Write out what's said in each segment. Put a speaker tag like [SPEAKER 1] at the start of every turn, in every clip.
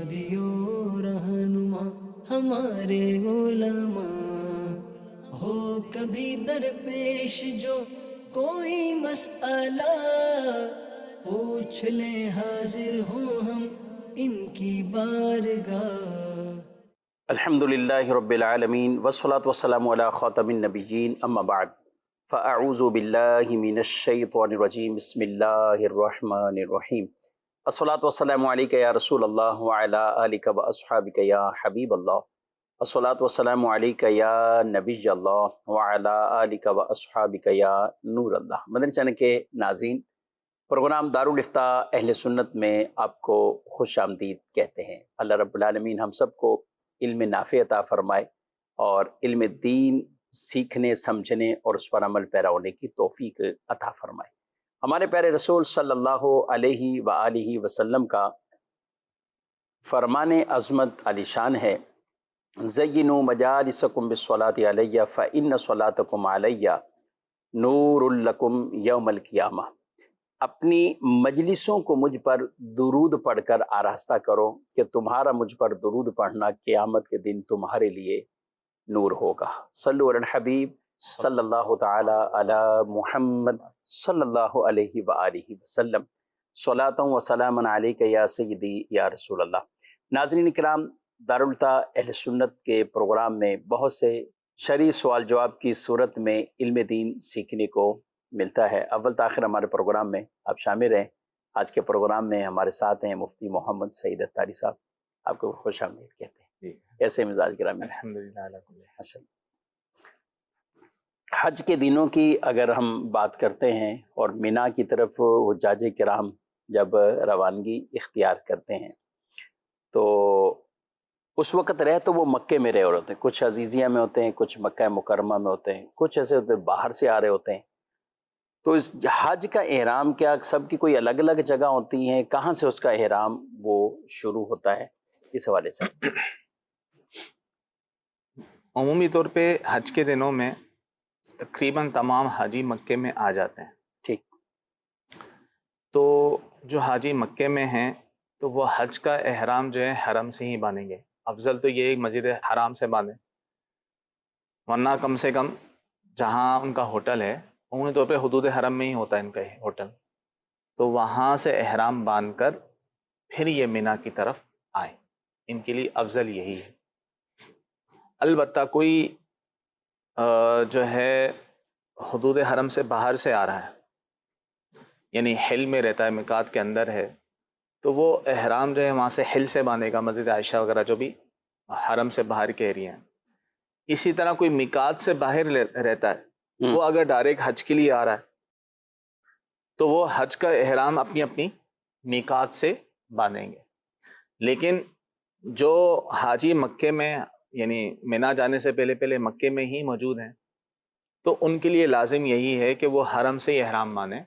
[SPEAKER 1] دیو رہنما ہمارے علماء، ہو کبھی درپیش جو کوئی مسئلہ، پوچھ لیں حاضر ہوں ہم ان کی بارگاہ۔
[SPEAKER 2] الحمدللہ رب العالمین والصلاة والسلام علی خاتم النبیین، اما بعد فاعوذ باللہ من الشیطان الرجیم، بسم اللہ الرحمن الرحیم۔ الصلاة والسلام علیکہ یا رسول اللہ وعلی آلک و اصحابک یا حبیب اللہ، الصلاة والسلام علیکہ یا نبی اللہ وعلی آلک و اصحابک یا نور اللہ۔ مدنی چینل کے ناظرین، پروگرام دارالافتاء اہل سنت میں آپ کو خوش آمدید کہتے ہیں۔ اللہ رب العالمین ہم سب کو علم نافع عطا فرمائے اور علم دین سیکھنے، سمجھنے اور اس پر عمل پیرا ہونے کی توفیق عطا فرمائے۔ ہمارے پیارے رسول صلی اللہ علیہ وآلہ وسلم کا فرمان عظمت علی شان ہے، زینوا مجالسکم بالصلاۃ علیہ فإن صلاتکم علیہ نور لکم یوم القیامہ۔ اپنی مجلسوں کو مجھ پر درود پڑھ کر آراستہ کرو کہ تمہارا مجھ پر درود پڑھنا قیامت کے دن تمہارے لیے نور ہوگا۔ صلو علی الحبیب صلی اللہ تعالی علی محمد صلی اللہ علیہ وآلہ وسلم، صلاۃ و سلام علیک یا سیدی یا رسول اللہ۔ ناظرین کرام، دارالافتاء اہل سنت کے پروگرام میں بہت سے شرعی سوال جواب کی صورت میں علم دین سیکھنے کو ملتا ہے۔ اول تاخیر ہمارے پروگرام میں آپ شامل ہیں۔ آج کے پروگرام میں ہمارے ساتھ ہیں مفتی محمد سعید اتاری صاحب، آپ کو خوش آمدید کہتے ہیں۔ ایسے مزاج گرامی؟ الحمدللہ۔ حج کے دنوں کی اگر ہم بات کرتے ہیں اور مینا کی طرف حجاج کرام جب روانگی اختیار کرتے ہیں تو اس وقت رہ تو وہ مکے میں رہے ہوتے ہیں، کچھ عزیزیہ میں ہوتے ہیں، کچھ مکہ مکرمہ میں ہوتے ہیں، کچھ ایسے ہوتے ہیں باہر سے آ رہے ہوتے ہیں۔ تو اس حج کا احرام کیا سب کی کوئی الگ الگ جگہ ہوتی ہیں؟ کہاں سے اس کا احرام وہ شروع ہوتا ہے؟ اس حوالے سے
[SPEAKER 3] عمومی طور پہ حج کے دنوں میں تقریباً تمام حاجی مکے میں آ جاتے ہیں۔
[SPEAKER 2] ٹھیک۔
[SPEAKER 3] تو جو حاجی مکے میں ہیں تو وہ حج کا احرام جو ہے حرم سے ہی باندھیں گے۔ افضل تو یہ ایک مسجد حرام سے باندھیں، ورنہ کم سے کم جہاں ان کا ہوٹل ہے عمومی طور پہ حدود حرم میں ہی ہوتا ہے ان کا ہوٹل، تو وہاں سے احرام باندھ کر پھر یہ مینا کی طرف آئیں، ان کے لیے افضل یہی ہے۔ البتہ کوئی جو ہے حدود حرم سے باہر سے آ رہا ہے، یعنی حل میں رہتا ہے، میقات کے اندر ہے، تو وہ احرام جو ہے وہاں سے حل سے باندھے گا، مسجد عائشہ وغیرہ جو بھی حرم سے باہر کے ایریا ہیں۔ اسی طرح کوئی میقات سے باہر رہتا ہے، وہ اگر ڈائریکٹ حج کے لیے آ رہا ہے تو وہ حج کا احرام اپنی اپنی میقات سے باندھیں گے۔ لیکن جو حاجی مکے میں یعنی مینا جانے سے پہلے مکے میں ہی موجود ہیں تو ان کے لیے لازم یہی ہے کہ وہ حرم سے ہی احرام باندھیں،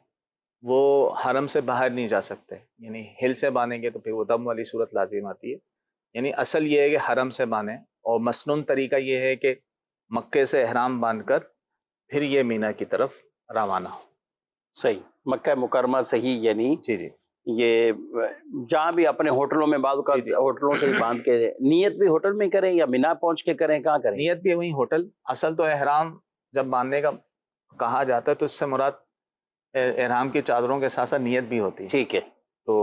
[SPEAKER 3] وہ حرم سے باہر نہیں جا سکتے، یعنی ہل سے باندھیں گے تو پھر وہ دم والی صورت لازم آتی ہے۔ یعنی اصل یہ ہے کہ حرم سے باندھیں، اور مسنون طریقہ یہ ہے کہ مکے سے احرام باندھ کر پھر یہ مینا کی طرف روانہ ہو۔
[SPEAKER 2] صحیح، مکہ مکرمہ سے ہی، یعنی
[SPEAKER 3] جی جی،
[SPEAKER 2] یہ جہاں بھی اپنے ہوٹلوں میں بعض کا ہوٹلوں سے ہی باندھ کے نیت بھی ہوٹل میں کریں یا مینا پہنچ کے کریں، کہاں کریں؟
[SPEAKER 3] نیت بھی وہیں ہوٹل۔ اصل تو احرام جب باندھنے کا کہا جاتا ہے تو اس سے مراد احرام کی چادروں کے ساتھ ساتھ نیت بھی ہوتی ہے۔
[SPEAKER 2] ٹھیک ہے۔
[SPEAKER 3] تو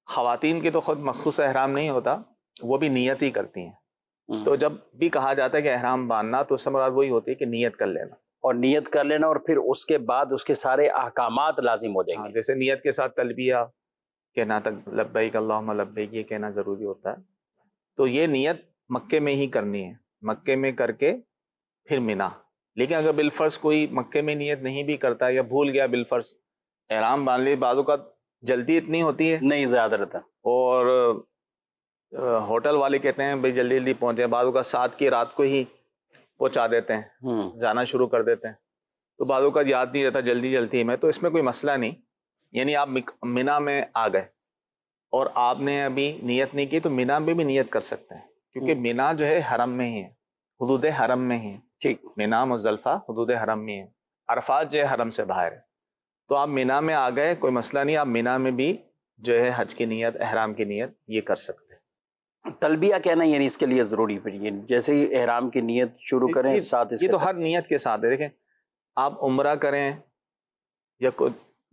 [SPEAKER 3] خواتین کی تو خود مخصوص احرام نہیں ہوتا، وہ بھی نیت ہی کرتی ہیں۔ تو جب بھی کہا جاتا ہے کہ احرام باندھنا تو اس سے مراد وہی ہوتی ہے کہ نیت کر لینا،
[SPEAKER 2] اور نیت کر لینا، اور پھر اس کے بعد اس کے سارے احکامات لازم ہو جائیں گے۔
[SPEAKER 3] جیسے نیت کے ساتھ تلبیہ کہنا تک، لبیک اللہم لبیک، یہ کہنا ضروری ہوتا ہے۔ تو یہ نیت مکے میں ہی کرنی ہے، مکے میں کر کے پھر مینا۔ لیکن اگر بالفرض کوئی مکے میں نیت نہیں بھی کرتا یا بھول گیا، بالفرض احرام باندھ لی، بعضوں کا جلدی اتنی ہوتی ہے
[SPEAKER 2] نہیں زیادہ رہتا،
[SPEAKER 3] اور ہوٹل والے کہتے ہیں بھائی جلدی جلدی پہنچے، بعضوں کا 7 کی رات کو ہی پہنچا دیتے ہیں، جانا شروع کر دیتے ہیں، تو بعضوں کا یاد نہیں رہتا جلدی جلدی میں، تو اس میں کوئی مسئلہ نہیں۔ یعنی آپ مینا میں آ گئے اور آپ نے ابھی نیت نہیں کی تو مینا میں بھی نیت کر سکتے ہیں، کیونکہ مینا جو ہے حرم میں ہی ہے، حدود حرم میں ہی ہے۔
[SPEAKER 2] ٹھیک،
[SPEAKER 3] مینا مزدلفہ حدود حرم میں ہے، عرفات جو ہے حرم سے باہر ہے۔ تو آپ مینا میں آ گئے، کوئی مسئلہ نہیں، آپ مینا میں بھی جو ہے حج کی نیت، احرام کی نیت یہ کر سکتے ہیں۔
[SPEAKER 2] تلبیہ کہنا یعنی اس کے لیے ضروری پھر یہ جیسے ہی احرام کی نیت شروع کریں ساتھ اس
[SPEAKER 3] یہ
[SPEAKER 2] کے
[SPEAKER 3] تو ہر نیت کے ساتھ ہے. دیکھیں آپ عمرہ کریں یا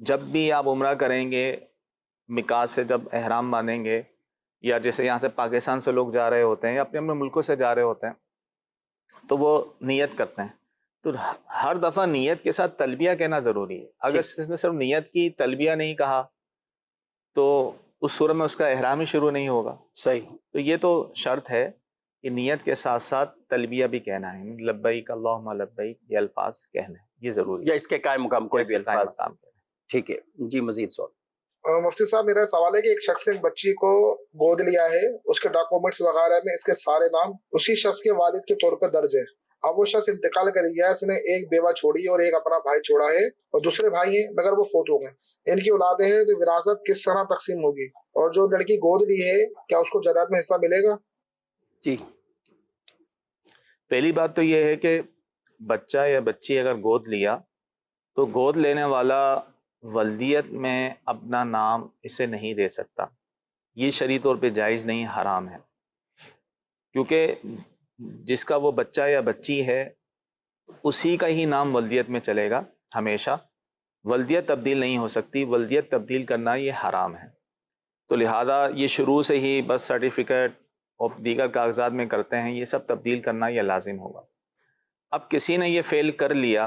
[SPEAKER 3] جب بھی آپ عمرہ کریں گے میقات سے جب احرام باندھیں گے، یا جیسے یہاں سے پاکستان سے لوگ جا رہے ہوتے ہیں یا اپنے اپنے ملکوں سے جا رہے ہوتے ہیں تو وہ نیت کرتے ہیں، تو ہر دفعہ نیت کے ساتھ تلبیہ کہنا ضروری ہے. اگر اس نے صرف نیت کی تلبیہ نہیں کہا تو اس صورت میں اس کا احرام ہی شروع نہیں ہوگا.
[SPEAKER 2] صحیح.
[SPEAKER 3] تو یہ تو شرط ہے کہ نیت کے ساتھ ساتھ تلبیہ بھی کہنا ہے، لبیک اللہم لبیک، یہ الفاظ کہنا ہے، یہ ضروری ہے.
[SPEAKER 2] یا اس کے قائم مقام کوئی بھی الفاظ.
[SPEAKER 3] کام کہنا ہے.
[SPEAKER 2] ٹھیک ہے جی، مزید سوال.
[SPEAKER 4] مفتی صاحب میرا سوال ہے کہ ایک شخص نے ایک بچی کو گود لیا ہے، اس کے ڈاکومنٹس وغیرہ میں اس کے سارے نام اسی شخص کے والد کے طور پر درج ہے. اب وہ شخص انتقال کر گیا، اس نے ایک بیوہ چھوڑی اور ایک اپنا بھائی چھوڑا ہے اور دوسرے بھائی ہیں مگر وہ فوت ہو گئے. ان کی اولادیں ہیں تو وراثت کس طرح تقسیم ہوگی؟ اور جو لڑکی گود لی ہے کیا اس کو جائیداد میں حصہ ملے گا؟
[SPEAKER 2] جی،
[SPEAKER 3] پہلی بات تو یہ ہے کہ بچہ یا بچی اگر گود لیا تو گود لینے والا ولدیت میں اپنا نام اسے نہیں دے سکتا. یہ شرعی طور پہ جائز نہیں، حرام ہے. کیونکہ جس کا وہ بچہ یا بچی ہے اسی کا ہی نام ولدیت میں چلے گا ہمیشہ. ولدیت تبدیل نہیں ہو سکتی، ولدیت تبدیل کرنا یہ حرام ہے. تو لہذا یہ شروع سے ہی برتھ سرٹیفکیٹ اور دیگر کاغذات میں کرتے ہیں، یہ سب تبدیل کرنا یہ لازم ہوگا. اب کسی نے یہ فیل کر لیا،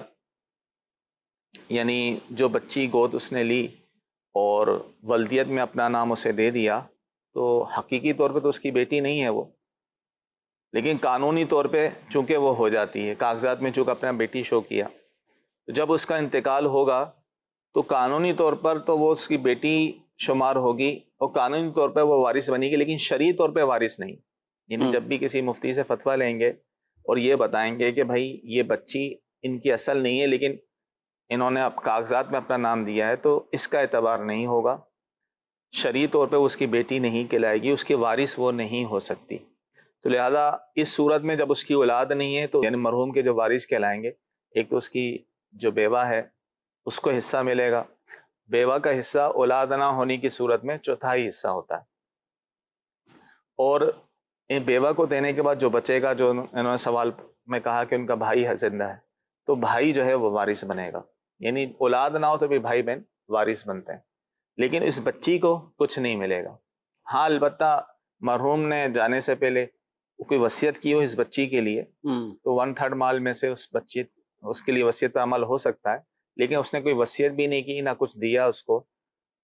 [SPEAKER 3] یعنی جو بچی گود اس نے لی اور ولدیت میں اپنا نام اسے دے دیا، تو حقیقی طور پہ تو اس کی بیٹی نہیں ہے وہ، لیکن قانونی طور پہ چونکہ وہ ہو جاتی ہے. کاغذات میں چونکہ اپنا بیٹی شو کیا، تو جب اس کا انتقال ہوگا تو قانونی طور پر تو وہ اس کی بیٹی شمار ہوگی اور قانونی طور پہ وہ وارث بنے گی، لیکن شرعی طور پہ وارث نہیں. یعنی جب بھی کسی مفتی سے فتویٰ لیں گے اور یہ بتائیں گے کہ بھائی یہ بچی ان کی اصل نہیں ہے لیکن انہوں نے کاغذات میں اپنا نام دیا ہے، تو اس کا اعتبار نہیں ہوگا. شرعی طور پہ اس کی بیٹی نہیں کہلائے گی، اس کی وارث وہ نہیں ہو سکتی. تو لہذا اس صورت میں جب اس کی اولاد نہیں ہے تو یعنی مرحوم کے جو وارث کہلائیں گے، ایک تو اس کی جو بیوہ ہے اس کو حصہ ملے گا. بیوہ کا حصہ اولاد نہ ہونے کی صورت میں چوتھائی حصہ ہوتا ہے. اور ان بیوہ کو دینے کے بعد جو بچے گا، جو انہوں نے سوال میں کہا کہ ان کا بھائی ہے زندہ ہے، تو بھائی جو ہے وہ وارث بنے گا. یعنی اولاد نہ ہو تو بھی بھائی بہن وارث بنتے ہیں، لیکن اس بچی کو کچھ نہیں ملے گا. ہاں البتہ مرحوم نے جانے سے پہلے کوئی وصیت کی ہو اس بچی کے لیے تو 1/3 مال میں سے اس کے لیے وصیت پر عمل ہو سکتا ہے. لیکن اس نے کوئی وصیت بھی نہیں کی، نہ کچھ دیا اس کو،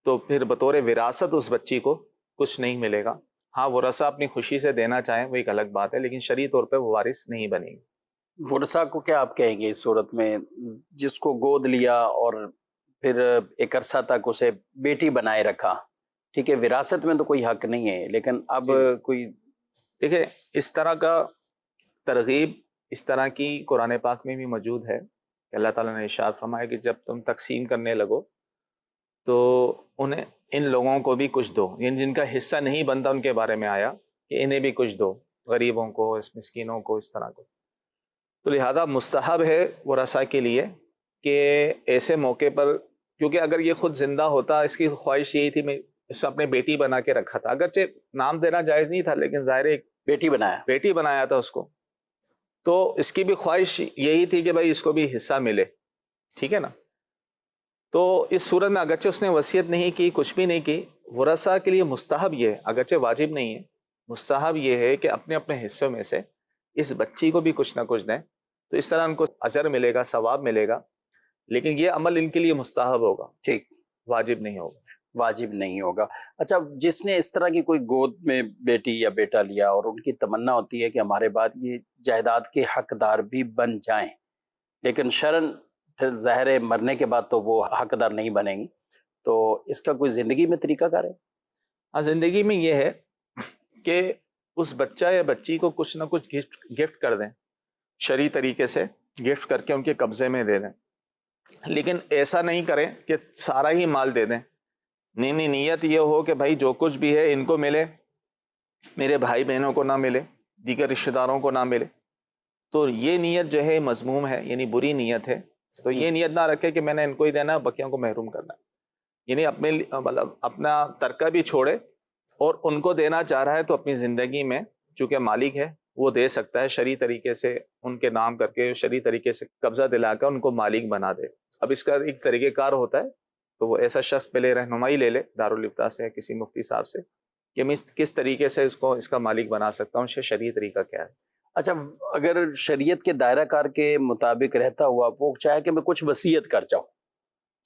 [SPEAKER 3] تو پھر بطور وراثت اس بچی کو کچھ نہیں ملے گا. ہاں ورثہ اپنی خوشی سے دینا چاہیں وہ ایک الگ بات ہے، لیکن شرعی طور پہ وہ وارث نہیں بنے گی.
[SPEAKER 2] ورثہ کو کیا آپ کہیں گے اس صورت میں جس کو گود لیا اور پھر ایک عرصہ تک اسے بیٹی بنائے رکھا؟ ٹھیک ہے، وراثت میں تو کوئی حق نہیں ہے، لیکن اب کوئی
[SPEAKER 3] دیکھیں اس طرح کا ترغیب اس طرح کی قرآن پاک میں بھی موجود ہے کہ اللہ تعالیٰ نے ارشاد فرمایا کہ جب تم تقسیم کرنے لگو تو ان لوگوں کو بھی کچھ دو، یعنی جن کا حصہ نہیں بنتا ان کے بارے میں آیا کہ انہیں بھی کچھ دو، غریبوں کو، اس مسکینوں کو، اس طرح کو. تو لہذا مستحب ہے ورثہ کے لیے کہ ایسے موقع پر، کیونکہ اگر یہ خود زندہ ہوتا، اس کی خواہش یہی تھی میں اس کو اپنے بیٹی بنا کے رکھا تھا، اگرچہ نام دینا جائز نہیں تھا لیکن ظاہر ایک بیٹی بنایا تھا اس کو، تو اس کی بھی خواہش یہی تھی کہ بھائی اس کو بھی حصہ ملے. ٹھیک ہے نا؟ تو اس صورت میں اگرچہ اس نے وصیت نہیں کی، کچھ بھی نہیں کی، ورثہ کے لیے مستحب یہ ہے، اگرچہ واجب نہیں ہے، مستحب یہ ہے کہ اپنے اپنے حصوں میں سے اس بچی کو بھی کچھ نہ کچھ دیں. تو اس طرح ان کو اجر ملے گا، ثواب ملے گا، لیکن یہ عمل ان کے لیے مستحب ہوگا،
[SPEAKER 2] ٹھیک،
[SPEAKER 3] واجب نہیں ہوگا.
[SPEAKER 2] واجب نہیں ہوگا. اچھا، جس نے اس طرح کی کوئی گود میں بیٹی یا بیٹا لیا اور ان کی تمنا ہوتی ہے کہ ہمارے بعد یہ جائیداد کے حقدار بھی بن جائیں، لیکن شرعاً پھر ظاہر ہے مرنے کے بعد تو وہ حقدار نہیں بنیں گی، تو اس کا کوئی زندگی میں طریقہ کار ہے؟
[SPEAKER 3] ہاں، زندگی میں یہ ہے کہ اس بچہ یا بچی کو کچھ نہ کچھ گفٹ کر دیں، شرعی طریقے سے گفٹ کر کے ان کے قبضے میں دے دیں. لیکن ایسا نہیں کریں کہ سارا ہی مال دے دیں. نہیں، نیت یہ ہو کہ بھائی جو کچھ بھی ہے ان کو ملے، میرے بھائی بہنوں کو نہ ملے، دیگر رشتہ داروں کو نہ ملے. تو یہ نیت جو ہے مذموم ہے، یعنی بری نیت ہے. تو یہ نیت نہ رکھے کہ میں نے ان کو ہی دینا، بقیوں کو محروم کرنا ہے. یعنی اپنے مطلب اپنا ترکہ بھی چھوڑے اور ان کو دینا چاہ رہا ہے تو اپنی زندگی میں چونکہ مالک ہے وہ دے سکتا ہے، شرعی طریقے سے ان کے نام کر کے شرعی طریقے سے قبضہ دلا کر ان کو مالک بنا دے۔ اب اس کا ایک طریقہ کار ہوتا ہے، تو وہ ایسا شخص پہلے رہنمائی لے لے دارالافتاء سے یا کسی مفتی صاحب سے کہ میں کس طریقے سے اس کا مالک بنا سکتا ہوں، شرعی طریقہ کیا ہے۔
[SPEAKER 2] اچھا، اگر شریعت کے دائرہ کار کے مطابق رہتا ہوا وہ چاہے کہ میں کچھ وصیت کر جاؤں،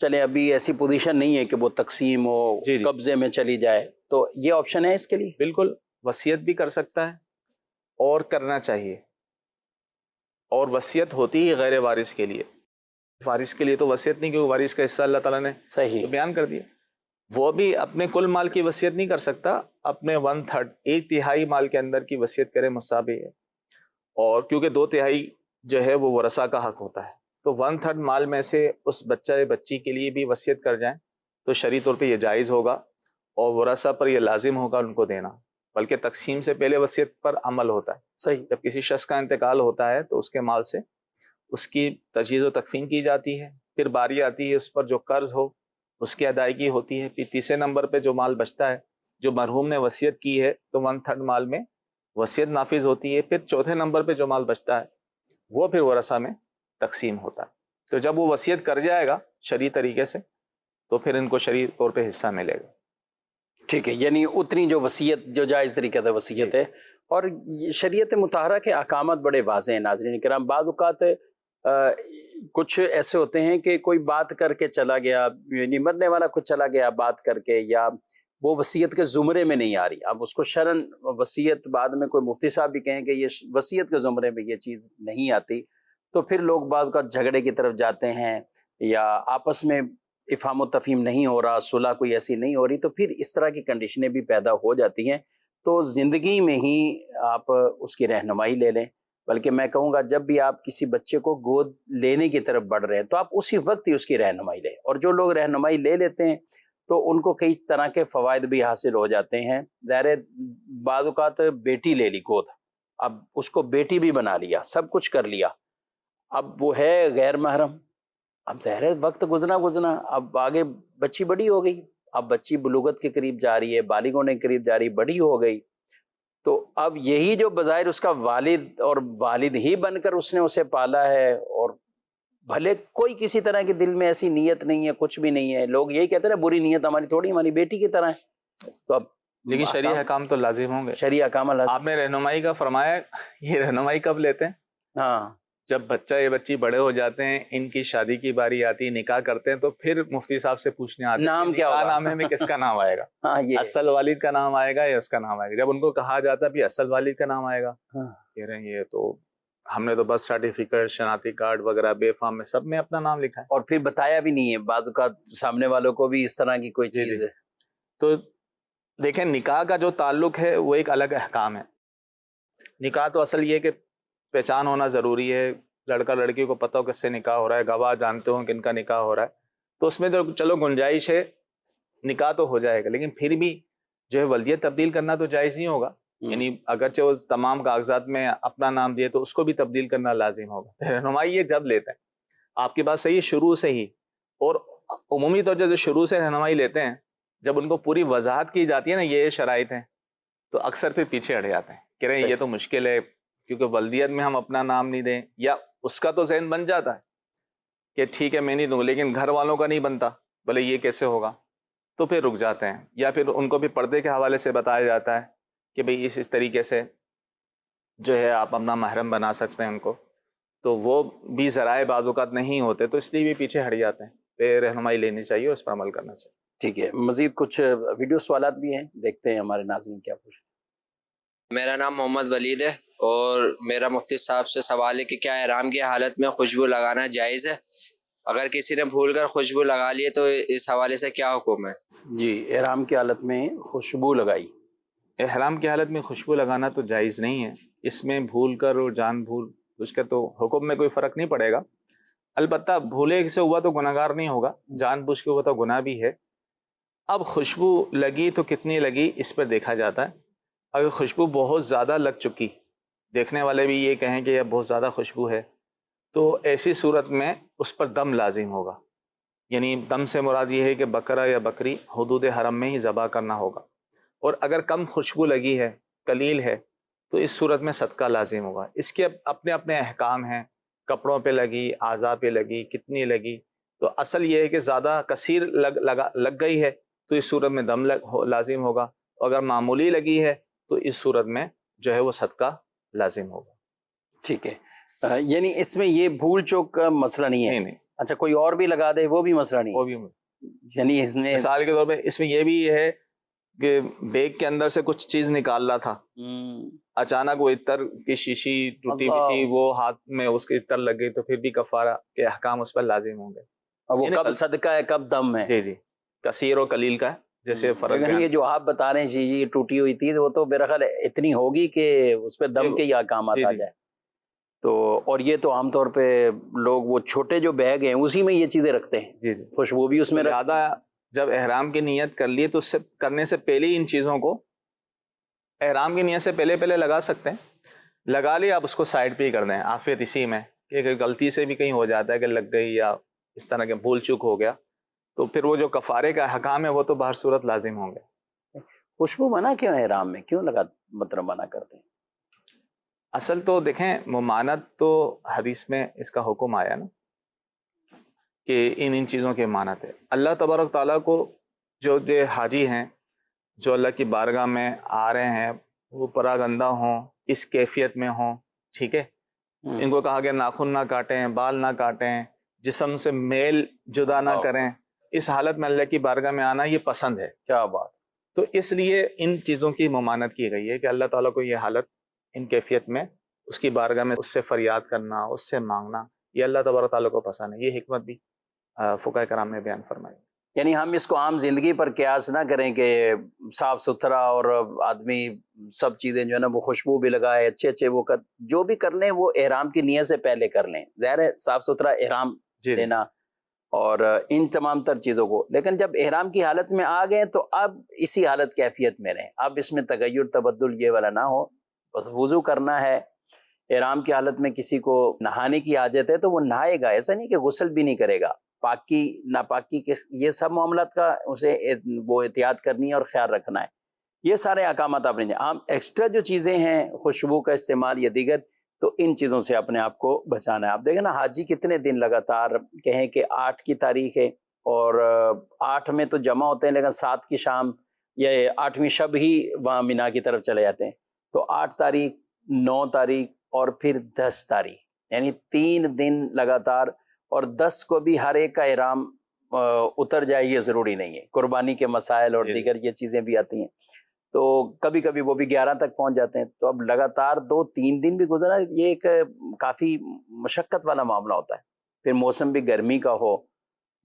[SPEAKER 2] چلے ابھی ایسی پوزیشن نہیں ہے کہ وہ تقسیم ہو،
[SPEAKER 3] جی
[SPEAKER 2] قبضے میں چلی جائے، تو یہ آپشن ہے اس کے لیے؟
[SPEAKER 3] بالکل، وصیت بھی کر سکتا ہے اور کرنا چاہیے، اور وصیت ہوتی ہی غیر وارث کے لیے، وارث کے لیے تو وصیت نہیں، کیونکہ وارث کا حصہ اللہ تعالیٰ نے
[SPEAKER 2] صحیح
[SPEAKER 3] بیان کر دیا۔ وہ بھی اپنے کل مال کی وصیت نہیں کر سکتا، اپنے 1/3 ایک تہائی مال کے اندر کی وصیت کرے مستحب ہے، اور کیونکہ 2/3 جو ہے وہ ورثہ کا حق ہوتا ہے، تو 1/3 مال میں سے اس بچہ بچی کے لیے بھی وصیت کر جائیں تو شرعی طور پہ یہ جائز ہوگا، اور ورثہ پر یہ لازم ہوگا ان کو دینا، بلکہ تقسیم سے پہلے وصیت پر عمل ہوتا ہے۔
[SPEAKER 2] صحیح۔
[SPEAKER 3] جب کسی شخص کا انتقال ہوتا ہے تو اس کے مال سے اس کی تجہیز و تکفین کی جاتی ہے، پھر باری آتی ہے اس پر جو قرض ہو اس کی ادائیگی ہوتی ہے، پھر تیسرے نمبر پہ جو مال بچتا ہے جو مرحوم نے وصیت کی ہے تو 1/3 مال میں وصیت نافذ ہوتی ہے، پھر چوتھے نمبر پہ جو مال بچتا ہے وہ پھر ورثہ میں تقسیم ہوتا ہے۔ تو جب وہ وصیت کر جائے گا شرعی طریقے سے تو پھر ان کو شرعی طور پہ حصہ ملے گا۔
[SPEAKER 2] ٹھیک ہے، یعنی اتنی جو وصیت جو جائز طریقے سے وصیت ہے، اور یہ شریعت مطہرہ کے احکامات بڑے واضح ہیں ناظرین کرام۔ بعض اوقات کچھ ایسے ہوتے ہیں کہ کوئی بات کر کے چلا گیا، یعنی مرنے والا کچھ چلا گیا بات کر کے، یا وہ وصیت کے زمرے میں نہیں آ رہی، اب اس کو شرعاً وصیت بعد میں کوئی مفتی صاحب بھی کہیں کہ یہ وصیت کے زمرے میں یہ چیز نہیں آتی، تو پھر لوگ بعض کا جھگڑے کی طرف جاتے ہیں، یا آپس میں افہام و تفہیم نہیں ہو رہا، صلح کوئی ایسی نہیں ہو رہی، تو پھر اس طرح کی کنڈیشنیں بھی پیدا ہو جاتی ہیں۔ تو زندگی میں ہی آپ اس کی رہنمائی لے لیں، بلکہ میں کہوں گا جب بھی آپ کسی بچے کو گود لینے کی طرف بڑھ رہے ہیں تو آپ اسی وقت ہی اس کی رہنمائی لیں، اور جو لوگ رہنمائی لے لیتے ہیں تو ان کو کئی طرح کے فوائد بھی حاصل ہو جاتے ہیں۔ ظاہر ہے بعض اوقات بیٹی لے لی گود، اب اس کو بیٹی بھی بنا لیا، سب کچھ کر لیا، اب وہ ہے غیر محرم، اب ظاہر ہے وقت گزرنا، اب آگے بچی بڑی ہو گئی، اب بچی بلوغت کے قریب جا رہی ہے، بالغ ہونے کے قریب جا رہی، بڑی ہو گئی، تو اب یہی جو بظاہر اس کا والد اور والد ہی بن کر اس نے اسے پالا ہے، اور بھلے کوئی کسی طرح کے دل میں ایسی نیت نہیں ہے، کچھ بھی نہیں ہے، لوگ یہی کہتے ہیں نا بری نیت ہماری تھوڑی، ہماری بیٹی کی طرح ہے، تو اب
[SPEAKER 3] لیکن شرعی احکام تو لازم ہوں گے۔
[SPEAKER 2] شرعی احکام
[SPEAKER 3] آپ نے رہنمائی کا فرمایا، یہ رہنمائی کب لیتے ہیں؟
[SPEAKER 2] ہاں،
[SPEAKER 3] جب بچہ یا بچی بڑے ہو جاتے ہیں، ان کی شادی کی باری آتی ہے، نکاح کرتے ہیں، تو پھر مفتی صاحب سے پوچھنے آتے ہیں
[SPEAKER 2] نام
[SPEAKER 3] کہ
[SPEAKER 2] کیا
[SPEAKER 3] نکاح
[SPEAKER 2] ہوگا؟
[SPEAKER 3] نامے میں کس کا نام آئے گا؟
[SPEAKER 2] ہاں، یہ
[SPEAKER 3] اصل والد کا نام آئے گا یا اس کا نام آئے گا؟ جب ان کو کہا جاتا ہے بھی اصل والد کا نام آئے گا،
[SPEAKER 2] ہاں،
[SPEAKER 3] کہہ رہے ہیں یہ تو ہم نے تو بس سرٹیفکیٹ، شناختی کارڈ وغیرہ بے فارم میں سب میں اپنا نام لکھا ہے،
[SPEAKER 2] اور پھر بتایا بھی نہیں ہے، بعض اوقات سامنے والوں کو بھی اس طرح کی کوئی
[SPEAKER 3] جی
[SPEAKER 2] چیز ہے۔
[SPEAKER 3] تو دیکھیں نکاح کا جو تعلق ہے وہ ایک الگ احکام ہے۔ نکاح تو اصل یہ کہ پہچان ہونا ضروری ہے، لڑکا لڑکی کو پتہ ہو کس سے نکاح ہو رہا ہے، گواہ جانتے ہوں کہ ان کا نکاح ہو رہا ہے، تو اس میں تو چلو گنجائش ہے، نکاح تو ہو جائے گا، لیکن پھر بھی جو ہے ولدیت تبدیل کرنا تو جائز نہیں ہوگا، یعنی اگرچہ وہ تمام کاغذات میں اپنا نام دیے تو اس کو بھی تبدیل کرنا لازم ہوگا۔ رہنمائی یہ جب لیتے ہیں، آپ کی بات صحیح ہے، شروع سے ہی، اور عمومی طور سے جو شروع سے رہنمائی لیتے ہیں جب ان کو پوری وضاحت کی جاتی ہے نا یہ شرائط ہیں، تو اکثر پھر پیچھے ہٹ جاتے ہیں، کہہ رہے ہیں یہ تو مشکل ہے، کیونکہ ولدیت میں ہم اپنا نام نہیں دیں، یا اس کا تو ذہن بن جاتا ہے کہ ٹھیک ہے میں نہیں دوں، لیکن گھر والوں کا نہیں بنتا، بولے یہ کیسے ہوگا، تو پھر رک جاتے ہیں، یا پھر ان کو بھی پردے کے حوالے سے بتایا جاتا ہے کہ بھئی اس طریقے سے جو ہے آپ اپنا محرم بنا سکتے ہیں ان کو، تو وہ بھی ذرائع بعض اوقات نہیں ہوتے، تو اس لیے بھی پیچھے ہٹ جاتے ہیں۔ پہ رہنمائی لینی چاہیے اور اس پر عمل کرنا چاہیے۔
[SPEAKER 2] ٹھیک ہے، مزید کچھ ویڈیو سوالات بھی ہیں، دیکھتے ہیں ہمارے ناظرین کیا پوچھ۔
[SPEAKER 5] میرا نام محمد ولید ہے، اور میرا مفتی صاحب سے سوال ہے کہ کیا احرام کی حالت میں خوشبو لگانا جائز ہے؟ اگر کسی نے بھول کر خوشبو لگا لی تو اس حوالے سے کیا حکم ہے؟
[SPEAKER 2] جی، احرام کی حالت میں خوشبو لگائی،
[SPEAKER 3] احرام کی حالت میں خوشبو لگانا تو جائز نہیں ہے، اس میں بھول کر اور جان بھول اس کا تو حکم میں کوئی فرق نہیں پڑے گا، البتہ بھولے سے ہوا تو گناہگار نہیں ہوگا، جان بوجھ کے ہوا تو گناہ بھی ہے۔ اب خوشبو لگی تو کتنی لگی اس پر دیکھا جاتا ہے، اگر خوشبو بہت زیادہ لگ چکی، دیکھنے والے بھی یہ کہیں کہ یہ بہت زیادہ خوشبو ہے، تو ایسی صورت میں اس پر دم لازم ہوگا، یعنی دم سے مراد یہ ہے کہ بکرا یا بکری حدود حرم میں ہی ذبح کرنا ہوگا، اور اگر کم خوشبو لگی ہے، قلیل ہے، تو اس صورت میں صدقہ لازم ہوگا۔ اس کے اپنے اپنے احکام ہیں، کپڑوں پہ لگی، اعضاء پہ لگی، کتنی لگی، تو اصل یہ ہے کہ زیادہ کثیر لگ گئی ہے تو اس صورت میں دم لازم ہوگا، اور اگر معمولی لگی ہے تو اس صورت میں جو ہے وہ صدقہ لازم ہوگا۔
[SPEAKER 2] ٹھیک ہے، یعنی اس میں یہ بھول چوک کا مسئلہ نہیں ہے؟
[SPEAKER 3] نہیں،
[SPEAKER 2] اچھا، کوئی اور بھی لگا دے وہ بھی مسئلہ نہیں
[SPEAKER 3] وہ
[SPEAKER 2] ہے؟
[SPEAKER 3] بھی
[SPEAKER 2] یعنی اس میں
[SPEAKER 3] مثال کے طور پہ اس میں یہ بھی ہے کہ بیگ کے اندر سے کچھ چیز نکال رہا تھا، اچانک وہ عطر کی شیشی ٹوٹی ہوئی تھی، وہ ہاتھ میں اس کے عطر لگ گئی، تو پھر بھی کفارہ کے احکام اس پر لازم ہوں گے۔
[SPEAKER 2] وہ
[SPEAKER 3] یعنی
[SPEAKER 2] کب صدقہ ہے کب دم ہے؟
[SPEAKER 3] جی کثیر و قلیل کا ہے، جیسے فرق
[SPEAKER 2] لیکن
[SPEAKER 3] بیان۔
[SPEAKER 2] یہ جو آپ بتا رہے ہیں شیشی ٹوٹی ہوئی تھی، وہ تو میرا خیال اتنی ہوگی کہ اس پہ دم کے ہی احکامات آ جائے تو، اور یہ تو عام طور پہ لوگ وہ چھوٹے جو بیگ ہیں اسی میں یہ چیزیں رکھتے ہیں،
[SPEAKER 3] جی
[SPEAKER 2] خوشبو بھی اس میں
[SPEAKER 3] زیادہ جب احرام کی نیت کر لیے تو اس سے کرنے سے پہلے ہی ان چیزوں کو احرام کی نیت سے پہلے لگا سکتے ہیں، لگا لیا، آپ اس کو سائڈ پہ ہی کر دیں، عافیت اسی میں، کہ غلطی سے بھی کہیں ہو جاتا ہے کہ لگ گئی یا اس طرح کے بھول چوک ہو گیا، تو پھر وہ جو کفارے کا حکام ہے وہ تو بہر صورت لازم ہوں گے۔
[SPEAKER 2] خوشبو منع کیوں ہے احرام میں؟ کیوں مطلب منع کرتے ہیں؟
[SPEAKER 3] اصل تو دیکھیں، ممانت تو حدیث میں اس کا حکم آیا نا کہ ان چیزوں کی ممانت ہے۔ اللہ تبارک تعالیٰ کو جو حاجی ہیں جو اللہ کی بارگاہ میں آ رہے ہیں وہ پراگندہ ہوں، اس کیفیت میں ہوں، ٹھیک ہے، ان کو کہا کہ ناخن نہ کاٹیں، بال نہ کاٹیں، جسم سے میل جدا نہ کریں، اس حالت میں اللہ کی بارگاہ میں آنا یہ پسند ہے۔
[SPEAKER 2] کیا بات!
[SPEAKER 3] تو اس لیے ان چیزوں کی ممانت کی گئی ہے کہ اللہ تعالیٰ کو یہ حالت، ان کیفیت میں اس کی بارگاہ میں اس سے فریاد کرنا، اس سے مانگنا، یہ اللہ تبارک تعالیٰ کو پسند ہے۔ یہ حکمت بھی فقہاء کرام نے بیان فرمائی۔
[SPEAKER 2] یعنی ہم اس کو عام زندگی پر قیاس نہ کریں کہ صاف ستھرا اور آدمی سب چیزیں جو ہے نا وہ خوشبو بھی لگائے، اچھے وہ جو بھی کر لیں وہ احرام کی نیت سے پہلے کر لیں، ظاہر ہے صاف ستھرا احرام لینا اور ان تمام تر چیزوں کو، لیکن جب احرام کی حالت میں آ گئے تو اب اسی حالت کیفیت میں رہیں، اب اس میں تغیر تبدل یہ والا نہ ہو، بس وضو کرنا ہے۔ احرام کی حالت میں کسی کو نہانے کی حاجت ہے تو وہ نہائے گا، ایسا نہیں کہ غسل بھی نہیں کرے گا، پاکی ناپاکی کے یہ سب معاملات کا اسے وہ احتیاط کرنی ہے اور خیال رکھنا ہے۔ یہ سارے احکامات آپ نے عام ایکسٹرا جو چیزیں ہیں، خوشبو کا استعمال یا دیگر، تو ان چیزوں سے اپنے آپ کو بچانا ہے۔ آپ دیکھیں نا حاجی کتنے دن لگاتار، کہیں کہ 8 کی تاریخ ہے اور 8 میں تو جمع ہوتے ہیں، لیکن 7 کی شام یا 8ویں شب ہی وہاں مینا کی طرف چلے جاتے ہیں، تو 8 تاریخ، 9 تاریخ اور پھر 10 تاریخ، یعنی 3 دن لگاتار، اور 10 کو بھی ہر ایک کا احرام اتر جائے یہ ضروری نہیں ہے، قربانی کے مسائل اور دیگر یہ چیزیں بھی آتی ہیں، تو کبھی کبھی وہ بھی 11 تک پہنچ جاتے ہیں، تو اب لگاتار 2-3 دن بھی گزرا، یہ ایک کافی مشقت والا معاملہ ہوتا ہے، پھر موسم بھی گرمی کا ہو،